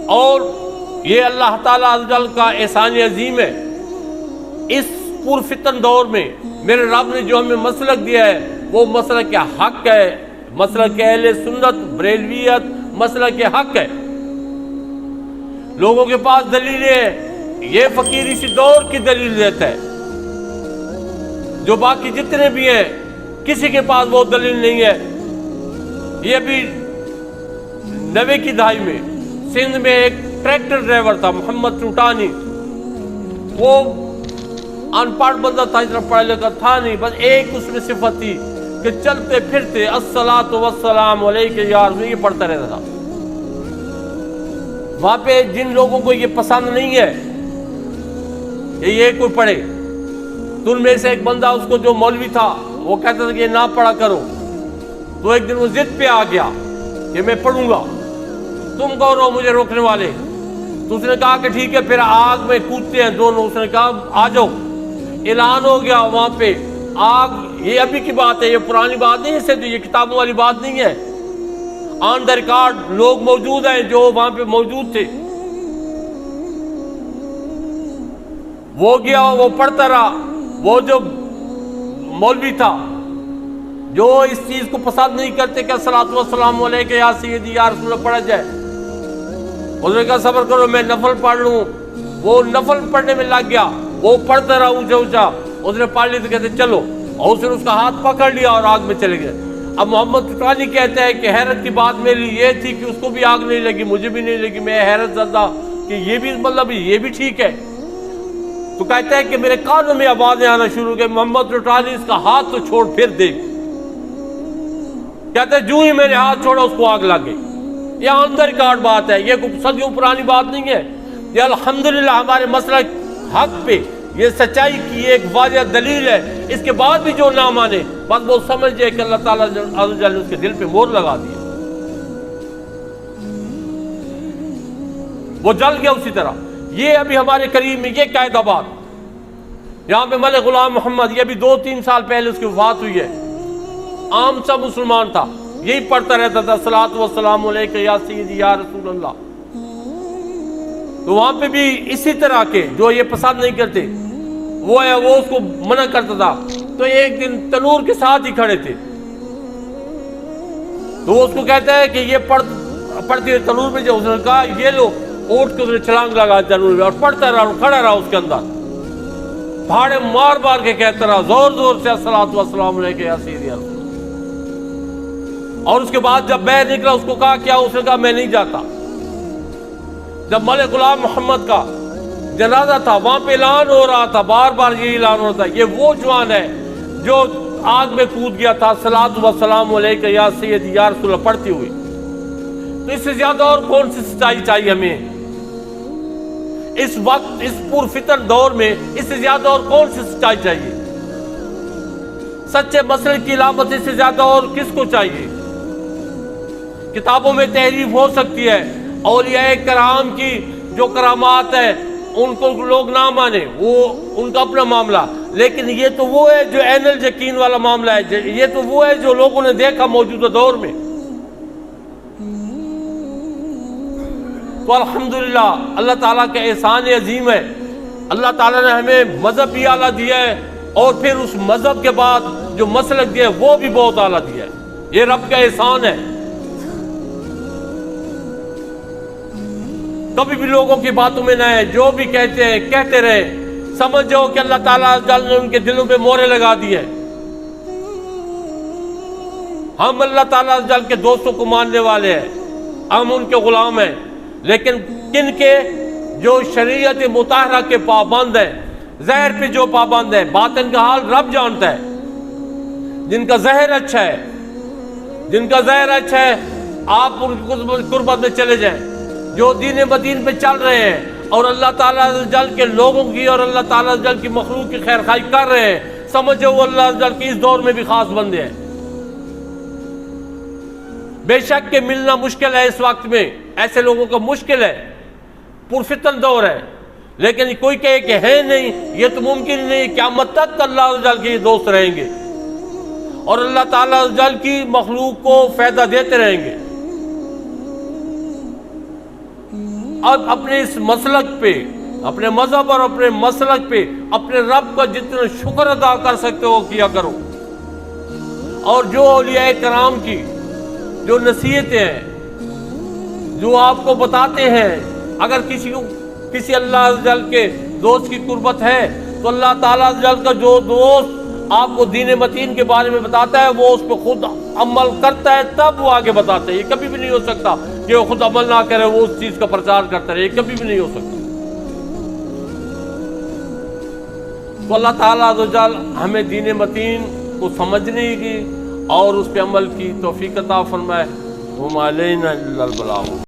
اور یہ اللہ تعالیٰ عز و جل کا احسان عظیم ہے، اس پرفتن دور میں میرے رب نے جو ہمیں مسلک دیا ہے وہ مسلک حق ہے، مسلک اہل سنت بریلویت مسلک حق ہے۔ لوگوں کے پاس دلیلیں ہیں، یہ فقیر اسی دور کی دلیل دیتا ہے، جو باقی جتنے بھی ہیں کسی کے پاس وہ دلیل نہیں ہے۔ یہ بھی 90 کی دہائی میں سندھ میں ایک ٹریکٹر ڈرائیور تھا محمد ٹوٹانی، وہ ان پڑھ بندہ تھا، اتنا پڑھا لکھا تھا نہیں، بس ایک اس میں صفت تھی کہ چلتے پھرتے الصلاۃ والسلام علیک یا رسول، یہ پڑھتا رہتا تھا۔ وہاں پہ جن لوگوں کو یہ پسند نہیں ہے کہ یہ کوئی پڑھے، تو ان میں سے ایک بندہ اس کو جو مولوی تھا وہ کہتا تھا کہ یہ نہ پڑھا کرو، تو ایک دن وہ ضد پہ آ گیا کہ میں پڑھوں گا، تم کون ہو مجھے روکنے والے؟ تو اس نے کہا کہ ٹھیک ہے، پھر آگ میں کودتے ہیں دونوں۔ اس نے کہا آ جاؤ، اعلان ہو گیا وہاں پہ آگ۔ یہ ابھی کی بات ہے، یہ پرانی بات نہیں ہے، یہ کتابوں والی بات نہیں ہے، آن دا ریکارڈ لوگ موجود ہیں جو وہاں پہ موجود تھے۔ وہ گیا، وہ پڑھتا رہا، وہ جو مولوی تھا جو اس چیز کو پسند نہیں کرتے کہ الصلاۃ والسلام علیک یا سیدی یا رسول اللہ پڑھا جائے، اس نے کہا صبر کرو میں نفل پڑھ لوں۔ وہ نفل پڑھنے میں لگ گیا، وہ پڑھتا رہا اونچا اونچا، اس نے پڑھ لی تو کہتے چلو، اور اس نے اس کا ہاتھ پکڑ لیا اور آگ میں چلے گئے۔ اب محمد ٹوٹانی کہتا ہے کہ حیرت کی بات میرے لیے یہ تھی کہ اس کو بھی آگ نہیں لگی، مجھے بھی نہیں لگی، میں حیرت زدہ کہ یہ بھی مطلب یہ بھی ٹھیک ہے۔ تو کہتا ہے کہ میرے کانوں میں آوازیں آنا شروع ہو گئی، محمد ٹوٹانی اس کا ہاتھ تو چھوڑ پھر دیکھ۔ کہتا ہے جو ہی میں نے ہاتھ چھوڑا اس کو آگ لگ گئی۔ یہ اندر کارڈ بات ہے، یہ کوئی صدیوں پرانی بات نہیں ہے، یہ الحمدللہ ہمارے مسلک حق پہ یہ سچائی کی ایک واضح دلیل ہے۔ اس کے بعد بھی جو نہ مانے بس وہ سمجھ جائے کہ اللہ تعالیٰ عز و جل نے اس کے دل پہ مہر لگا دی، وہ جل گیا اسی طرح۔ یہ ابھی ہمارے قریب میں یہ قاعدہ بات، یہاں پہ ملک غلام محمد، یہ بھی 2-3 سال پہلے اس کی وفات ہوئی ہے، عام سا مسلمان تھا، یہی پڑھتا رہتا تھا الصلاۃ والسلام علیک یا سیدی یا رسول اللہ۔ تو وہاں پہ بھی اسی طرح کے جو یہ پسند نہیں کرتے وہ اس کو منع کرتا تھا۔ تو ایک دن تنور کے ساتھ ہی کھڑے تھے، تو وہ اس کو کہتا ہے کہ یہ پڑھتی ہے تنور میں، جو اس نے کہا یہ لو، اٹھ کے اس نے چھلانگ لگا تنور میں اور پڑھتا رہا اور کھڑا رہا اس کے اندر، پھاڑے مار مار کے کہتا رہا زور زور سے الصلاۃ والسلام علیک یا سیدی یا رسول اللہ۔ اور اس کے بعد جب باہر نکلا اس کو کہا کیا؟ اس نے کہا میں نہیں جاتا۔ جب ملک غلام محمد کا جنازہ تھا وہاں پہ اعلان ہو رہا تھا، بار بار یہ اعلان ہوتا ہے، یہ وہ جوان ہے جو آگ میں کود گیا تھا الصلاۃ والسلام علیک یا سیدی یا رسول اللہ پڑھتی ہوئی۔ تو اس سے زیادہ اور کون سی سچائی چاہیے ہمیں اس وقت، اس پرفتن دور میں؟ اس سے زیادہ اور کون سی سچائی چاہیے؟ سچے مسلک کی علامت اس سے زیادہ اور کس کو چاہیے؟ کتابوں میں تحریف ہو سکتی ہے، اولیاء کرام کی جو کرامات ہے ان کو لوگ نہ مانے، وہ ان کا اپنا معاملہ، لیکن یہ تو وہ ہے جو عین الیقین والا معاملہ ہے، یہ تو وہ ہے جو لوگوں نے دیکھا موجودہ دور میں۔ تو الحمدللہ اللہ تعالیٰ کا احسان عظیم ہے، اللہ تعالیٰ نے ہمیں مذہب بھی اعلیٰ دیا ہے، اور پھر اس مذہب کے بعد جو مسلک دیا ہے وہ بھی بہت اعلیٰ دیا ہے، یہ رب کا احسان ہے۔ کبھی بھی لوگوں کی باتوں میں نہ ہے، جو بھی کہتے ہیں کہتے رہے، سمجھ جاؤ کہ اللہ تعالیٰ نے ان کے دلوں پہ مہریں لگا دی ہے۔ ہم اللہ تعالیٰ کے دوستوں کو ماننے والے ہیں، ہم ان کے غلام ہیں، لیکن کن کے؟ جو شریعت مطہرہ کے پابند ہیں، ظاہر پہ جو پابند ہیں، باطن کا حال رب جانتا ہے۔ جن کا ظاہر اچھا ہے، جن کا ظاہر اچھا ہے آپ ان کی قربت میں چلے جائیں، جو دین مدین پہ چل رہے ہیں اور اللہ تعالیٰ جل کے لوگوں کی اور اللہ تعالیٰ جل کی مخلوق کی خیر خواہی کر رہے ہیں، سمجھو وہ اللہ جل کے اس دور میں بھی خاص بندے ہیں۔ بے شک کہ ملنا مشکل ہے اس وقت میں، ایسے لوگوں کا مشکل ہے، پرفتن دور ہے، لیکن کوئی کہے کہ ہے نہیں، یہ تو ممکن نہیں، قیامت تک اللہ جل کے یہ دوست رہیں گے اور اللہ تعالیٰ جل کی مخلوق کو فائدہ دیتے رہیں گے۔ اب اپنے اس مسلک پہ، اپنے مذہب اور اپنے مسلک پہ اپنے رب کا جتنا شکر ادا کر سکتے ہو کیا کرو. اور جو اولیاء کرام کی جو نصیحتیں ہیں، جو آپ کو بتاتے ہیں، اگر کسی اللہ عز و جل کے دوست کی قربت ہے تو اللہ تعالیٰ عز و جل کا جو دوست آپ کو دین متین کے بارے میں بتاتا ہے وہ اس پہ خود عمل کرتا ہے تب وہ آگے بتاتا ہے. یہ کبھی بھی نہیں ہو سکتا کہ وہ خود عمل نہ کرے وہ اس چیز کا پرچار کرتا رہے، یہ کبھی بھی نہیں ہو سکتا. تو اللہ تعالیٰ عز و جل ہمیں دین متین کو سمجھنے کی اور اس پہ عمل کی توفیق عطا فرمائے. وما علینا الا البلاغ.